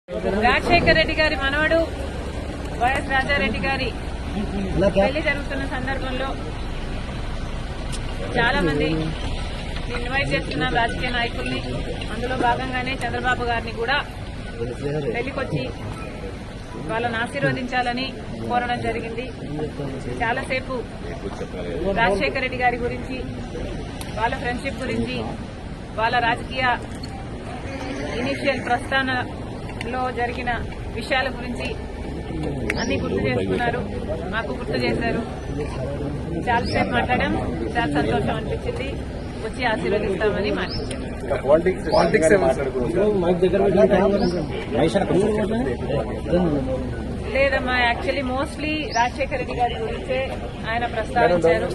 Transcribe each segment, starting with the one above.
రాజశేఖర రెడ్డి గారి మనవడు వైఎస్ రాజారెడ్డి గారి పెళ్లి జరుగుతున్న సందర్భంలో చాలా మంది ఇన్వైట్ చేస్తున్న రాజకీయ నాయకుల్ని, అందులో భాగంగానే చంద్రబాబు గారిని కూడా పెళ్లికొచ్చి వాళ్ళని ఆశీర్వదించాలని కోరడం జరిగింది. చాలాసేపు రాజశేఖర రెడ్డి గారి గురించి, వాళ్ళ ఫ్రెండ్షిప్ గురించి, వాళ్ళ రాజకీయ ఇనిషియల్ ప్రస్థానంలో జరిగిన విషయాల గురించి అన్ని గుర్తు చేసుకున్నారు, మాకు గుర్తు చేశారు. చాలాసేపు మాట్లాడాం, చాలా సంతోషం అనిపించింది. వచ్చి ఆశీర్వదిస్తామని మాట్లాడారు. లేదమ్మా, యాక్చువల్లీ మోస్ట్లీ రాజశేఖర రెడ్డి గారి గురించే ఆయన ప్రస్తావించారు.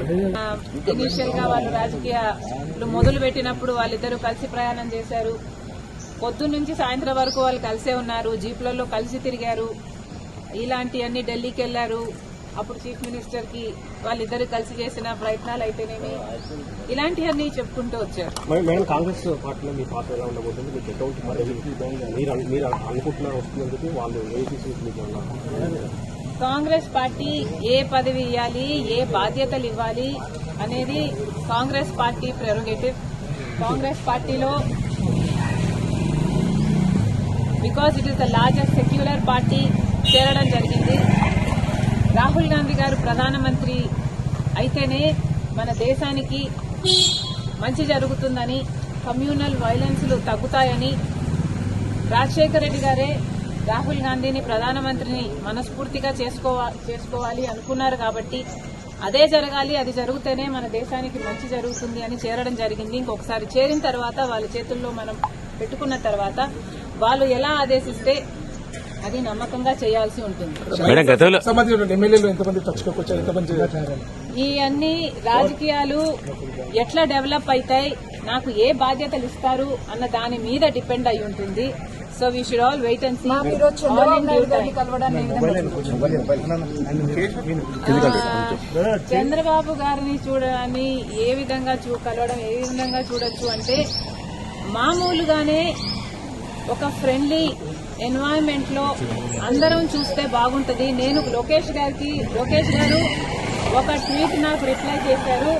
ఇనీషియల్ గా వాళ్ళు రాజకీయాలు మొదలు పెట్టినప్పుడు వాళ్ళిద్దరూ కలిసి ప్రయాణం చేశారు. పొద్దున్న నుంచి సాయంత్రం వరకు వాళ్ళు కలిసే ఉన్నారు, జీపులలో కలిసి తిరిగారు. ఇలాంటివన్నీ ఢిల్లీకి వెళ్లారు. అప్పుడు చీఫ్ మినిస్టర్ కి వాళ్ళిద్దరు కలిసి చేసిన ప్రయత్నాలు అయితేనేమి, ఇలాంటివన్నీ చెప్పుకుంటూ వచ్చారు. మేడం, కాంగ్రెస్ పార్టీలో మీ పాత్ర ఎలా ఉండబోతుంది? మీకు ఎటువంటి మీరు అనుకుంటున్నారు వస్తున్నందుకు వాళ్ళు కాంగ్రెస్ పార్టీ ఏ పదవి ఇవ్వాలి, ఏ బాధ్యతలు ఇవ్వాలి అనేది కాంగ్రెస్ పార్టీ ప్రెరోగేటివ్. కాంగ్రెస్ పార్టీలో because it is the largest secular party చేరడం జరిగింది. రాహుల్ గాంధీ గారు ప్రధానమంత్రి అయితేనే మన దేశానికి మంచి జరుగుతుందని, కమ్యూనల్ వైలెన్స్లు తగ్గుతాయని రాజశేఖర రెడ్డి గారే రాహుల్ గాంధీని ప్రధానమంత్రిని మనస్ఫూర్తిగా చేసుకోవాలి అనుకున్నారు. కాబట్టి అదే జరగాలి, అది జరిగితేనే మన దేశానికి మంచి జరుగుతుంది అని చేరడం జరిగింది. ఇంకొకసారి చేరిన తర్వాత వాళ్ళ చేతుల్లో మనం పెట్టుకున్న తర్వాత వాళ్ళు ఎలా ఆదేశిస్తే అది నమ్మకంగా చేయాల్సి ఉంటుంది. ఈ అన్ని రాజకీయాలు ఎట్లా డెవలప్ అవుతాయి, నాకు ఏ బాధ్యతలు ఇస్తారు అన్న దాని మీద డిపెండ్ అయి ఉంటుంది. So we should all wait and see. Chandrababu గారిని చూడడాన్ని ఏ విధంగా కలవడం ఏ విధంగా చూడొచ్చు అంటే, మామూలుగానే ఒక ఫ్రెండ్లీ ఎన్వైరన్మెంట్ లో అందరం చూస్తే బాగుంటది. నేను లోకేష్ గారు ఒక ట్వీట్ నాకు రిప్లై చేశారు.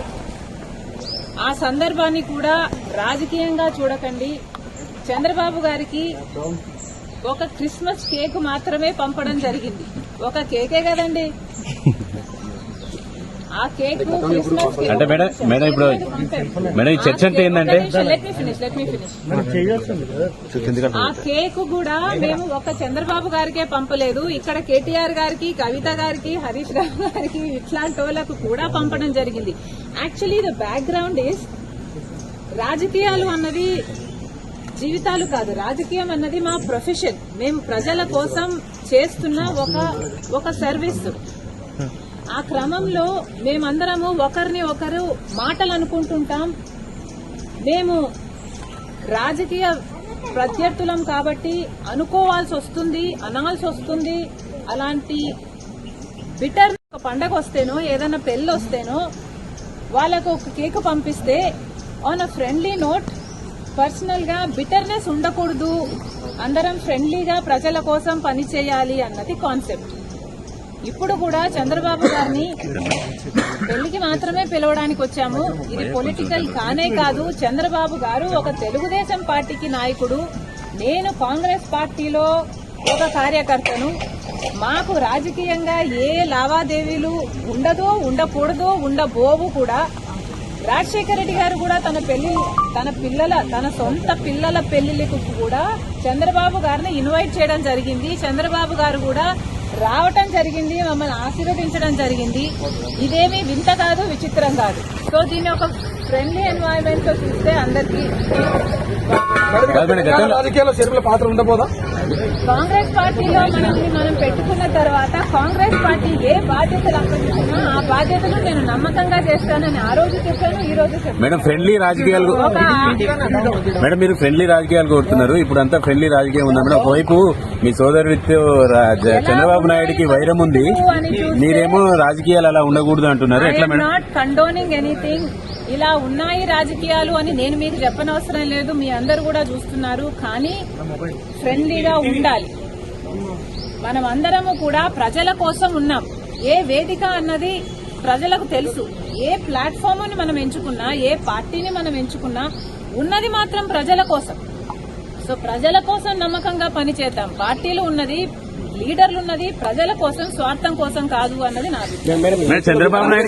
ఆ సందర్భాన్ని కూడా రాజకీయంగా చూడకండి. చంద్రబాబు గారికి ఒక క్రిస్మస్ కేక్ మాత్రమే పంపడం జరిగింది. ఒక కేకే కదండి, ఆ కేక్ క్రిస్మస్ అంటే మేడం ఇప్పుడు మేడం ఈ చర్చ అంటే ఏంటంటే, లెట్ మీ ఫినిష్. ఆ కేక్ కూడా మేము ఒక చంద్రబాబు గారికే పంపలేదు, ఇక్కడ కేటీఆర్ గారికి, కవిత గారికి, హరీష్ రావు గారికి, ఇట్లాంటి వాళ్ళకు కూడా పంపడం జరిగింది. యాక్చువల్లీ ద బ్యాక్గ్రౌండ్ ఈస్, రాజకీయాలు అన్నది జీవితాలు కాదు, రాజకీయం అన్నది మా ప్రొఫెషన్. మేము ప్రజల కోసం చేస్తున్న ఒక సర్వీస్. ఆ క్రమంలో మేమందరము ఒకరిని ఒకరు మాటలు అనుకుంటుంటాం. మేము రాజకీయ ప్రత్యర్థులం కాబట్టి అనుకోవాల్సి వస్తుంది, అనాల్సి వస్తుంది. అలాంటి బిటర్ ఒక పండగ వస్తేనో, ఏదైనా పెళ్లి వస్తేనో వాళ్ళకు ఒక కేక్ పంపిస్తే on a friendly note, personal గా బిటర్నెస్ ఉండకూడదు, అందరం ఫ్రెండ్లీగా ప్రజల కోసం పనిచేయాలి అన్నది కాన్సెప్ట్. ఇప్పుడు కూడా చంద్రబాబు గారిని పెళ్లికి మాత్రమే పిలవడానికి వచ్చాము. ఇది పొలిటికల్ కానే కాదు. చంద్రబాబు గారు ఒక తెలుగుదేశం పార్టీకి నాయకుడు, నేను కాంగ్రెస్ పార్టీలో ఒక కార్యకర్తను. మాకు రాజకీయంగా ఏ లావాదేవీలు ఉండదో, ఉండకూడదో, ఉండబోవు కూడా. రాజశేఖర రెడ్డి గారు కూడా తన సొంత పిల్లల పెళ్లిళ్లకు కూడా చంద్రబాబు గారిని ఇన్వైట్ చేయడం జరిగింది. చంద్రబాబు గారు కూడా రావటం జరిగింది, మమ్మల్ని ఆశీర్వదించడం జరిగింది. ఇదేమీ వింత కాదు, విచిత్రం కాదు. సో దీన్ని ఒక ఫ్రెండ్లీ ఎన్వైరన్మెంట్ లో చూస్తే అందరికీ. పాత్ర ఉండబోదా? కాంగ్రెస్ పార్టీలో మనం పెట్టుకున్న తర్వాత కాంగ్రెస్ పార్టీ ఏ బాధ్యతలు అప్పగించినా ఆ బాధ్యతలు నేను నమ్మకంగా చేస్తానని ఆ రోజు చెప్పాను, ఈ రోజు చెప్పాను. మేడం, ఫ్రెండ్లీ రాజకీయాలు మేడం, మీరు ఫ్రెండ్లీ రాజకీయాలు కోరుతున్నారు. ఇప్పుడు అంతా ఫ్రెండ్లీ రాజకీయం ఉందా మేడం? ఒకవైపు మీ సోదరుడితో చంద్రబాబు నాయుడుకి వైరం ఉంది, మీరేమో రాజకీయాలు అలా ఉండకూడదు అంటున్నారు. ఎట్లా మేడం? Not condoning anything. ఇలా ఉన్నాయి రాజకీయాలు అని నేను మీకు చెప్పనవసరం లేదు, మీ అందరు కూడా చూస్తున్నారు. కానీ ఫ్రెండ్లీగా ఉండాలి. మనం అందరము కూడా ప్రజల కోసం ఉన్నాం. ఏ వేదిక అన్నది ప్రజలకు తెలుసు. ఏ ప్లాట్ఫామ్ ని మనం ఎంచుకున్నా, ఏ పార్టీని మనం ఎంచుకున్నా ఉన్నది మాత్రం ప్రజల కోసం. సో ప్రజల కోసం నమ్మకంగా పనిచేద్దాం. పార్టీలు ఉన్నది, లీడర్లు ఉన్నది ప్రజల కోసం, స్వార్థం కోసం కాదు అన్నది నా అభిప్రాయం. చంద్రబాబు నాయుడు